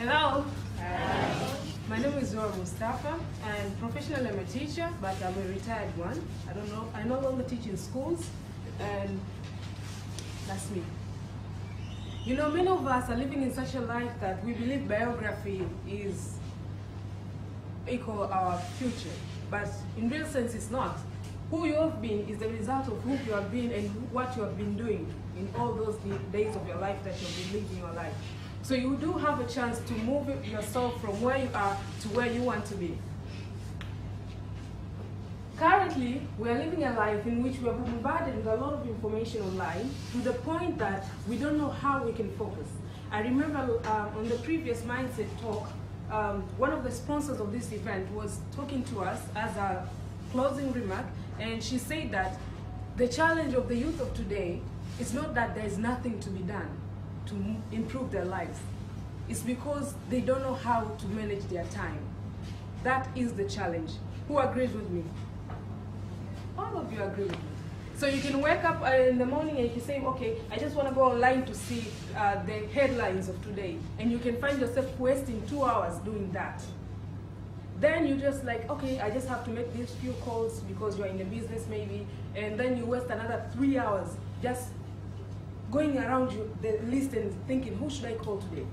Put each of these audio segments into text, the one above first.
Hello. Hi. My name is ZUHURA MOUSTAPHA, and professionally I'm a teacher, but I'm a retired one. I no longer teach in schools, and that's me. You know, many of us are living in such a life that we believe biography is equal our future, but in real sense it's not. Who you have been is the result of who you have been and what you have been doing in all those days of your life that you have been living your life. So you do have a chance to move yourself from where you are to where you want to be. Currently, we are living a life in which we are bombarded with a lot of information online to the point that we don't know how we can focus. I remember on the previous Mindset talk, one of the sponsors of this event was talking to us as a closing remark, and she said that the challenge of the youth of today is not that there is nothing to be done to improve their lives. It's because they don't know how to manage their time. That is the challenge. Who agrees with me? All of you agree with me. So you can wake up in the morning and you can say, okay, I just want to go online to see the headlines of today. And you can find yourself wasting 2 hours doing that. Then you just like, okay, I just have to make these few calls because you're in the business maybe. And then you waste another 3 hours just going around the list and thinking, who should I call today?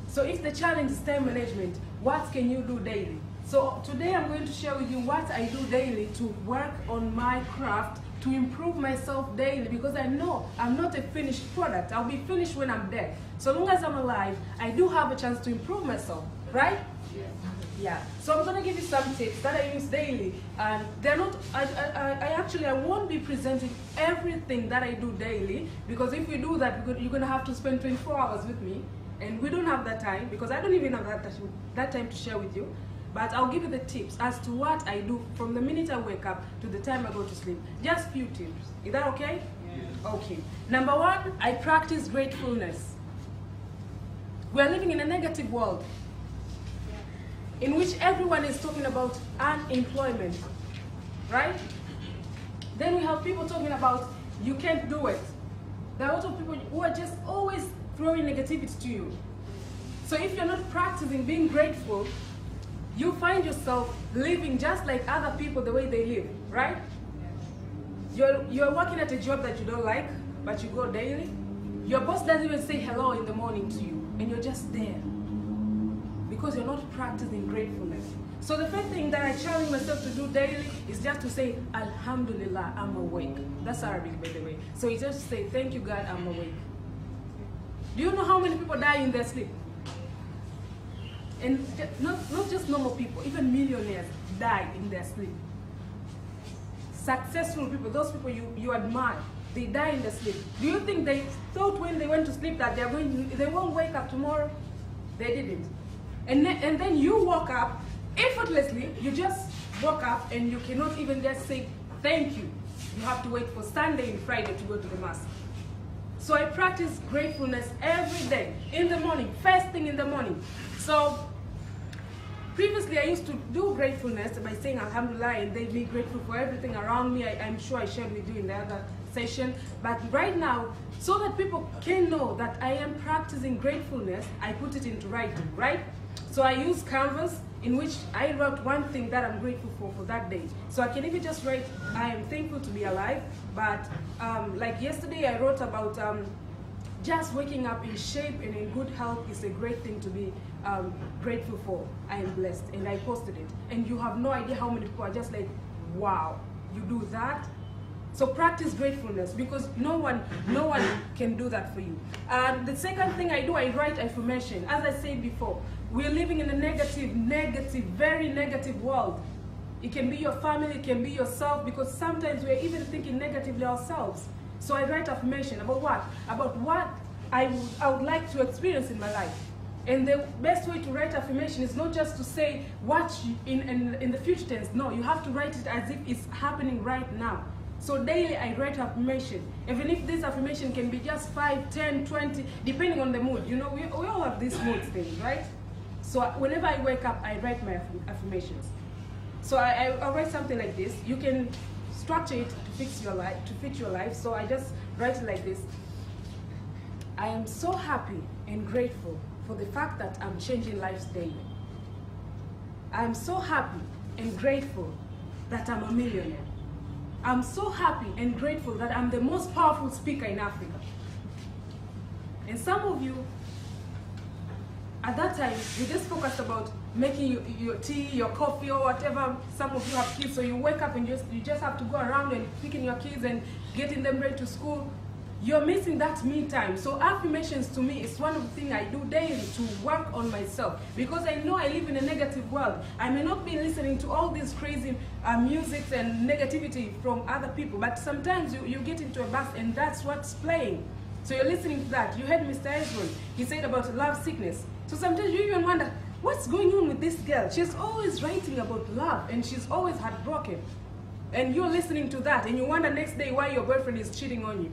So if the challenge is time management, what can you do daily? So today I'm going to share with you what I do daily to work on my craft, to improve myself daily, because I know I'm not a finished product. I'll be finished when I'm dead. So long as I'm alive, I do have a chance to improve myself, right? Yes. Yeah. So I'm gonna give you some tips that I use daily, and they're not. I won't be presenting everything that I do daily, because if we do that, you're gonna have to spend 24 hours with me, and we don't have that time, because I don't even have that time to share with you. But I'll give you the tips as to what I do from the minute I wake up to the time I go to sleep. Just few tips. Is that okay? Yes. Okay. Number one, I practice gratefulness. We are living in a negative world in which everyone is talking about unemployment, right? Then we have people talking about you can't do it. There are a lot of people who are just always throwing negativity to you. So if you're not practicing being grateful, you find yourself living just like other people the way they live, right? You're working at a job that you don't like, but you go daily. Your boss doesn't even say hello in the morning to you, and you're just there because you're not practicing gratefulness. So the first thing that I challenge myself to do daily is just to say, Alhamdulillah, I'm awake. That's Arabic, by the way. So you just say, thank you, God, I'm awake. Do you know how many people die in their sleep? And not just normal people, even millionaires die in their sleep. Successful people, those people you admire, they die in their sleep. Do you think they thought when they went to sleep that they won't wake up tomorrow? They didn't. And then you woke up effortlessly. You just woke up and you cannot even just say thank you. You have to wait for Sunday and Friday to go to the mosque. So I practice gratefulness every day in the morning, first thing in the morning. So previously I used to do gratefulness by saying Alhamdulillah and they'd be grateful for everything around me. I'm sure I shared with you in the other session. But right now, so that people can know that I am practicing gratefulness, I put it into writing, right? So I use Canvas, in which I wrote one thing that I'm grateful for that day. So I can even just write, I am thankful to be alive. But like yesterday I wrote about just waking up in shape and in good health is a great thing to be grateful for. I am blessed, and I posted it. And you have no idea how many people are just like, wow, you do that? So practice gratefulness, because no one can do that for you. The second thing I do, I write affirmation. As I said before, we're living in a negative, very negative world. It can be your family, it can be yourself, because sometimes we're even thinking negatively ourselves. So I write affirmation about what? About what I would like to experience in my life. And the best way to write affirmation is not just to say what in the future tense. No, you have to write it as if it's happening right now. So daily I write affirmation. Even if this affirmation can be just 5, 10, 20, depending on the mood. You know, we all have these mood things, right? So whenever I wake up, I write my affirmations. So I'll write something like this. You can structure it to fit your life. So I just write it like this. I am so happy and grateful for the fact that I'm changing lives daily. I'm so happy and grateful that I'm a millionaire. I'm so happy and grateful that I'm the most powerful speaker in Africa. And some of you, at that time, you just focused about making your tea, your coffee, or whatever. Some of you have kids, so you wake up and you just have to go around and picking your kids and getting them ready to school. You're missing that me time. So affirmations to me is one of the things I do daily to work on myself, because I know I live in a negative world. I may not be listening to all these crazy music and negativity from other people, but sometimes you get into a bus and that's what's playing. So you're listening to that. You heard Mr. Ezra, he said about love sickness. So sometimes you even wonder, what's going on with this girl? She's always writing about love and she's always heartbroken. And you're listening to that and you wonder next day why your boyfriend is cheating on you.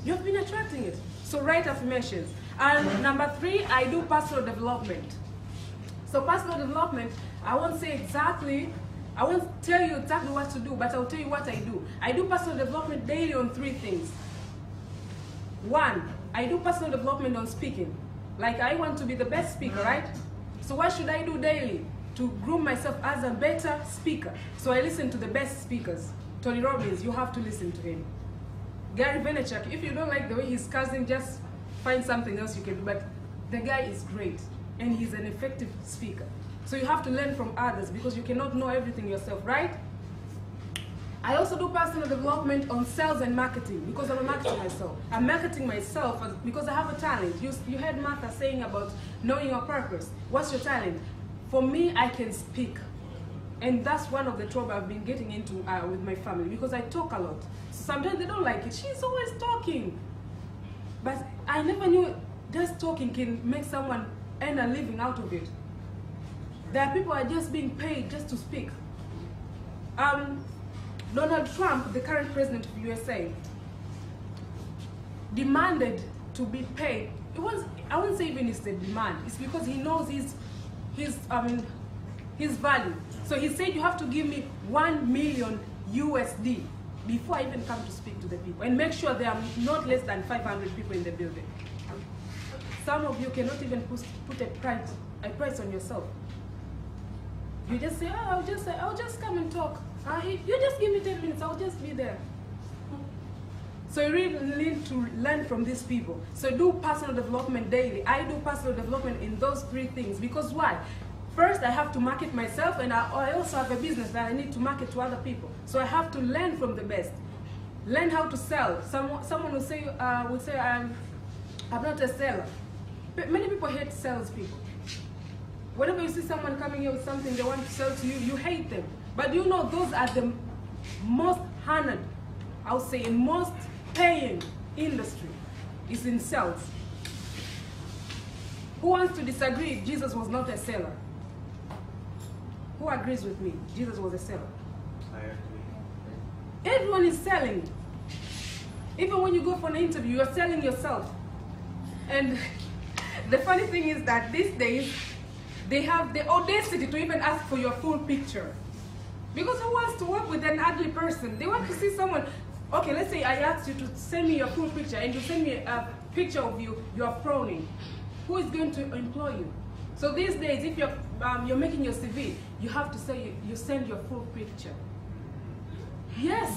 You've been attracting it. So write affirmations. And number 3, I do personal development. So personal development, I won't tell you exactly what to do, but I'll tell you what I do. I do personal development daily on 3 things. 1, I do personal development on speaking. Like I want to be the best speaker, right? So what should I do daily to groom myself as a better speaker? So I listen to the best speakers. Tony Robbins, you have to listen to him. Gary Vaynerchuk, if you don't like the way he's cussing, just find something else you can do. But the guy is great and he's an effective speaker. So you have to learn from others because you cannot know everything yourself, right? I also do personal development on sales and marketing because I'm a marketer myself. I'm marketing myself because I have a talent. You heard Martha saying about knowing your purpose. What's your talent? For me, I can speak. And that's one of the trouble I've been getting into with my family because I talk a lot. Sometimes they don't like it. She's always talking. But I never knew just talking can make someone earn a living out of it. There are people who are just being paid just to speak. Donald Trump, the current president of USA, demanded to be paid. I wouldn't say even it's the demand. It's because he knows his value. So he said you have to give me 1 million USD before I even come to speak to the people, and make sure there are not less than 500 people in the building. Some of you cannot even put a price on yourself. You just say, oh, I'll just come and talk. You just give me 10 minutes, I'll just be there. So you really need to learn from these people. So do personal development daily. I do personal development in those 3 things. Because why? First, I have to market myself, and I also have a business that I need to market to other people. So I have to learn from the best. Learn how to sell. Someone will say I'm not a seller. But many people hate salespeople. Whenever you see someone coming here with something they want to sell to you, you hate them. But you know those are the most honored, I would say, in most paying industry is in sales. Who wants to disagree if Jesus was not a seller? Who agrees with me? Jesus was a seller. I agree. Everyone is selling. Even when you go for an interview, you're selling yourself. And the funny thing is that these days, they have the audacity to even ask for your full picture. Because who wants to work with an ugly person? They want to see someone. Okay, let's say I asked you to send me your full picture and you send me a picture of you are frowning. Who is going to employ you? So these days, if you're making your CV, you have to say you send your full picture. Yes.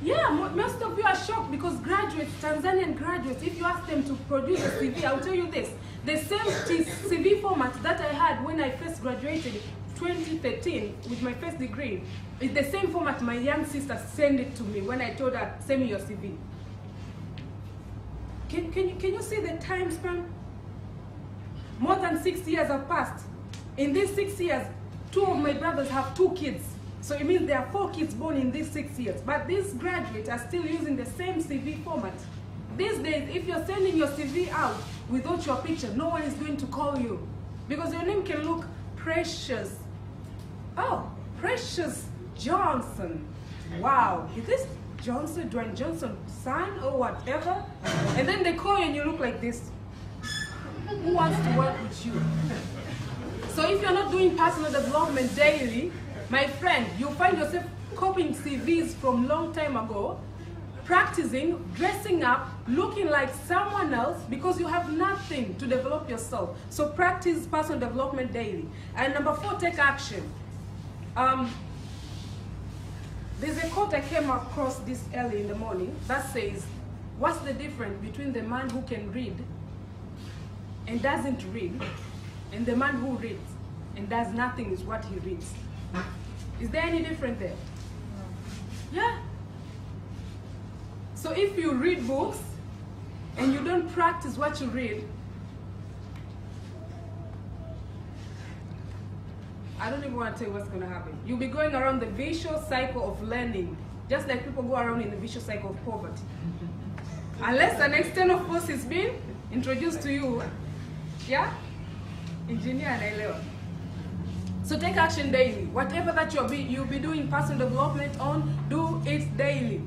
Yeah, most of you are shocked because graduates, Tanzanian graduates, if you ask them to produce a CV, I'll tell you this. The same CV format that I had when I first graduated 2013 with my first degree is the same format my young sister sent it to me when I told her, send me your CV. Can you see the time span? More than 6 years have passed. In these 6 years, 2 of my brothers have 2 kids. So it means there are 4 kids born in these 6 years. But these graduates are still using the same CV format. These days, if you're sending your CV out without your picture, no one is going to call you. Because your name can look Precious. Oh, Precious Johnson. Wow, is this Johnson, Dwayne Johnson's son or whatever? And then they call you and you look like this. Who wants to work with you? So if you're not doing personal development daily, my friend, you'll find yourself copying CVs from long time ago, practicing, dressing up, looking like someone else because you have nothing to develop yourself. So practice personal development daily. And number 4, take action. There's a quote I came across this early in the morning that says, what's the difference between the man who can read and doesn't read and the man who reads and does nothing with what he reads? Is there any difference there? Yeah. So if you read books and you don't practice what you read, I don't even want to tell you what's going to happen. You'll be going around the vicious cycle of learning, just like people go around in the vicious cycle of poverty. Unless an external force is being introduced to you. Yeah? Engineer and elewa. So take action daily. Whatever that you'll be doing personal development on, do it daily.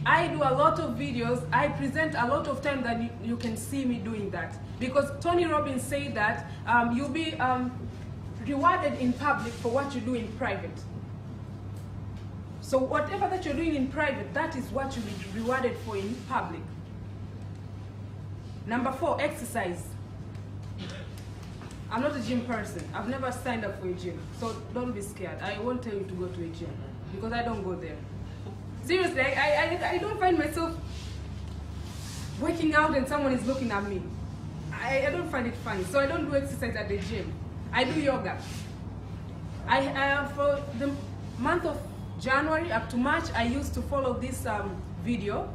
I do a lot of videos. I present a lot of time that you can see me doing that. Because Tony Robbins said that you'll be rewarded in public for what you do in private. So whatever that you're doing in private, that is what you'll be rewarded for in public. Number 4, exercise. I'm not a gym person. I've never signed up for a gym. So don't be scared. I won't tell you to go to a gym because I don't go there. Seriously, I don't find myself working out and someone is looking at me. I don't find it funny. So I don't do exercise at the gym. I do yoga. For the month of January up to March, I used to follow this video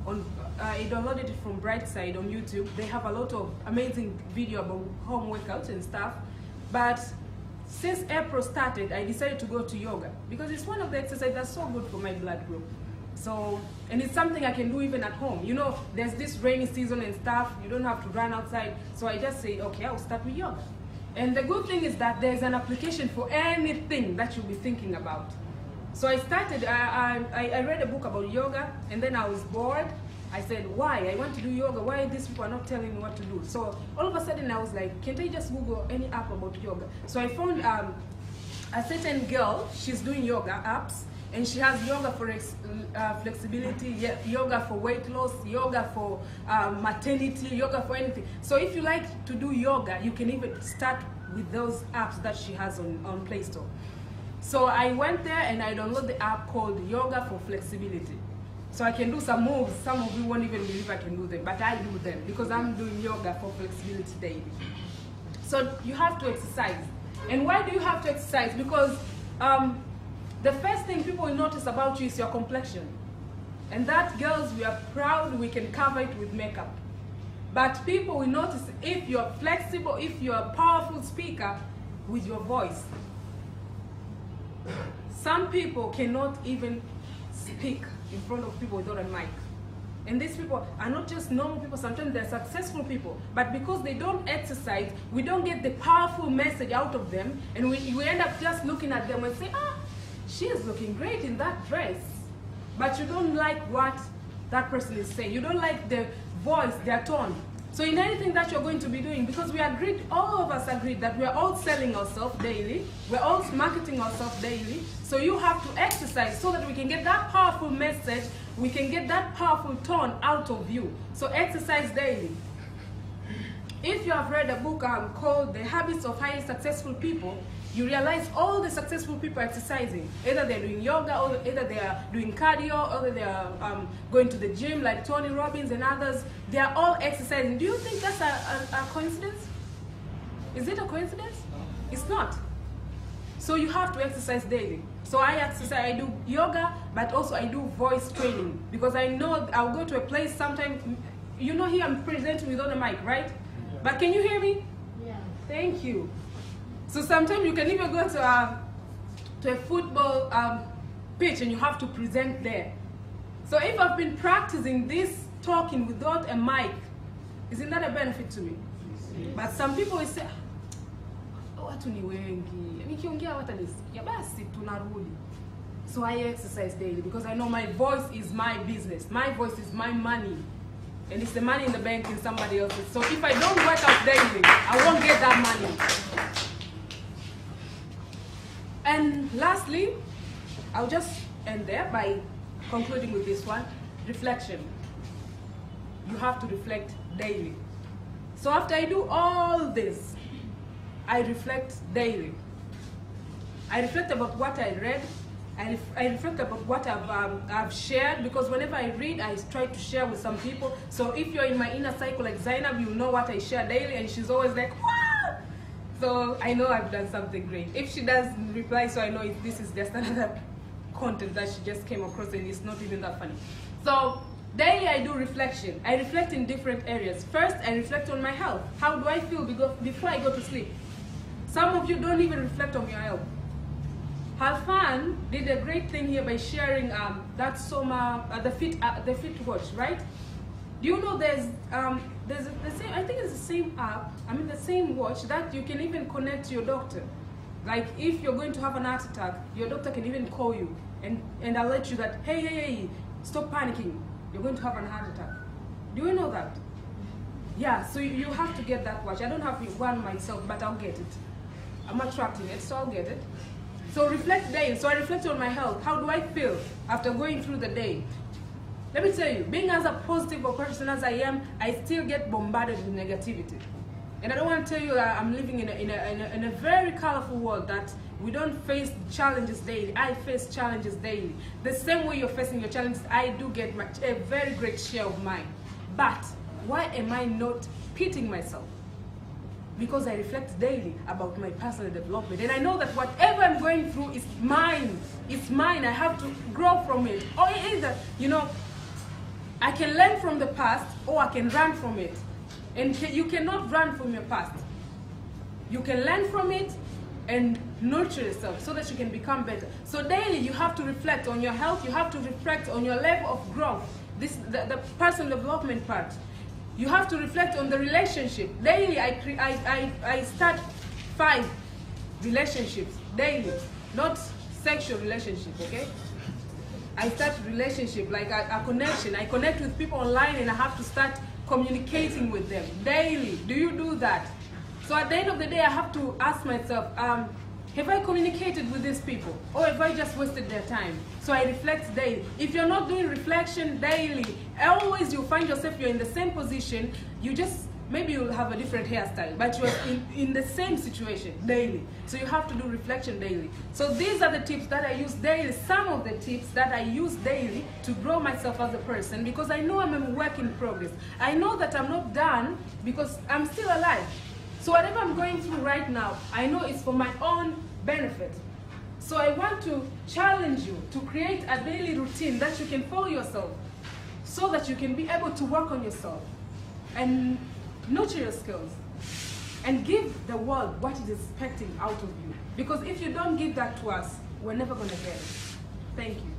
on. I downloaded it from Brightside on YouTube. They have a lot of amazing video about home workouts and stuff. But since April started, I decided to go to yoga because it's one of the exercises that's so good for my blood group. So, and it's something I can do even at home. You know, there's this rainy season and stuff. You don't have to run outside. So I just say, okay, I'll start with yoga. And the good thing is that there's an application for anything that you'll be thinking about. So I started, I read a book about yoga, and then I was bored. I said, why? I want to do yoga. Why these people are not telling me what to do? So all of a sudden I was like, can't I just Google any app about yoga? So I found a certain girl, she's doing yoga apps, and she has yoga for flexibility, yoga for weight loss, yoga for maternity, yoga for anything. So if you like to do yoga, you can even start with those apps that she has on Play Store. So I went there and I downloaded the app called Yoga for Flexibility. So I can do some moves. Some of you won't even believe I can do them, but I do them because I'm doing yoga for flexibility daily. So you have to exercise. And why do you have to exercise? Because the first thing people will notice about you is your complexion. And that, girls, we are proud we can cover it with makeup. But people will notice if you're flexible, if you're a powerful speaker with your voice. Some people cannot even speak in front of people without a mic. And these people are not just normal people, sometimes they're successful people. But because they don't exercise, we don't get the powerful message out of them, and we end up just looking at them and say, ah, she is looking great in that dress. But you don't like what that person is saying. You don't like the voice, their tone. So in anything that you're going to be doing, because we agreed, all of us agreed that we're all selling ourselves daily, we're all marketing ourselves daily, so you have to exercise so that we can get that powerful message, we can get that powerful tone out of you. So exercise daily. If you have read a book called The Habits of Highly Successful People, you realize all the successful people are exercising. Either they're doing yoga, or either they are doing cardio, or they are going to the gym like Tony Robbins and others. They are all exercising. Do you think that's a coincidence? Is it a coincidence? It's not. So you have to exercise daily. So I exercise, I do yoga, but also I do voice training. Because I know I'll go to a place sometime, you know here I'm presenting without a mic, right? But can you hear me? Yeah. Thank you. So sometimes you can even go to a football pitch and you have to present there. So if I've been practicing this talking without a mic, isn't that a benefit to me? Yes. But some people will say, watu ni wengi, nikiongea watanisikia, basi tunarudi. So I exercise daily because I know my voice is my business. My voice is my money. And it's the money in the bank in somebody else's. So if I don't work out daily, I won't get that money. And lastly, I'll just end there by concluding with this one. reflection. You have to reflect daily. So after I do all this, I reflect daily. I reflect about what I read. I reflect about what I've shared, because whenever I read, I try to share with some people. So if you're in my inner cycle like Zainab, you know what I share daily, and she's always like, "Wow!" So I know I've done something great. If she does reply, so I know this is just another content that she just came across and it's not even that funny. So daily I do reflection. I reflect in different areas. First, I reflect on my health. How do I feel before I go to sleep? Some of you don't even reflect on your health. Halfan did a great thing here by sharing that Soma, the fit watch, right? Do you know there's the same, I think it's the same app, the same watch that you can even connect to your doctor. Like if you're going to have an heart attack, your doctor can even call you and alert you that, hey, stop panicking, you're going to have an heart attack. Do you know that? Yeah, so you have to get that watch. I don't have one myself, but I'll get it. I'm attracting it, so I'll get it. So reflect daily. So I reflect on my health. How do I feel after going through the day? Let me tell you, being as a positive person as I am, I still get bombarded with negativity. And I don't want to tell you that I'm living in a very colorful world that we don't face challenges daily. I face challenges daily. The same way you're facing your challenges, I do get a very great share of mine. But why am I not pitting myself? Because I reflect daily about my personal development. And I know that whatever I'm going through is mine. It's mine. I have to grow from it. Or either, I can learn from the past or I can run from it. And you cannot run from your past. You can learn from it and nurture yourself so that you can become better. So daily you have to reflect on your health. You have to reflect on your level of growth. The personal development part. You have to reflect on the relationship. Daily, I start 5 relationships daily, not sexual relationship, okay? I start relationship, like a connection. I connect with people online and I have to start communicating with them daily. Do you do that? So at the end of the day, I have to ask myself, have I communicated with these people? Or have I just wasted their time? So I reflect daily. If you're not doing reflection daily, always you'll find yourself, you're in the same position, maybe you'll have a different hairstyle, but you're in the same situation daily. So you have to do reflection daily. So these are the tips that I use daily, some of the tips that I use daily to grow myself as a person, because I know I'm a work in progress. I know that I'm not done because I'm still alive. So whatever I'm going through right now, I know it's for my own benefit. So I want to challenge you to create a daily routine that you can follow yourself so that you can be able to work on yourself and nurture your skills and give the world what it is expecting out of you. Because if you don't give that to us, we're never going to get it. Thank you.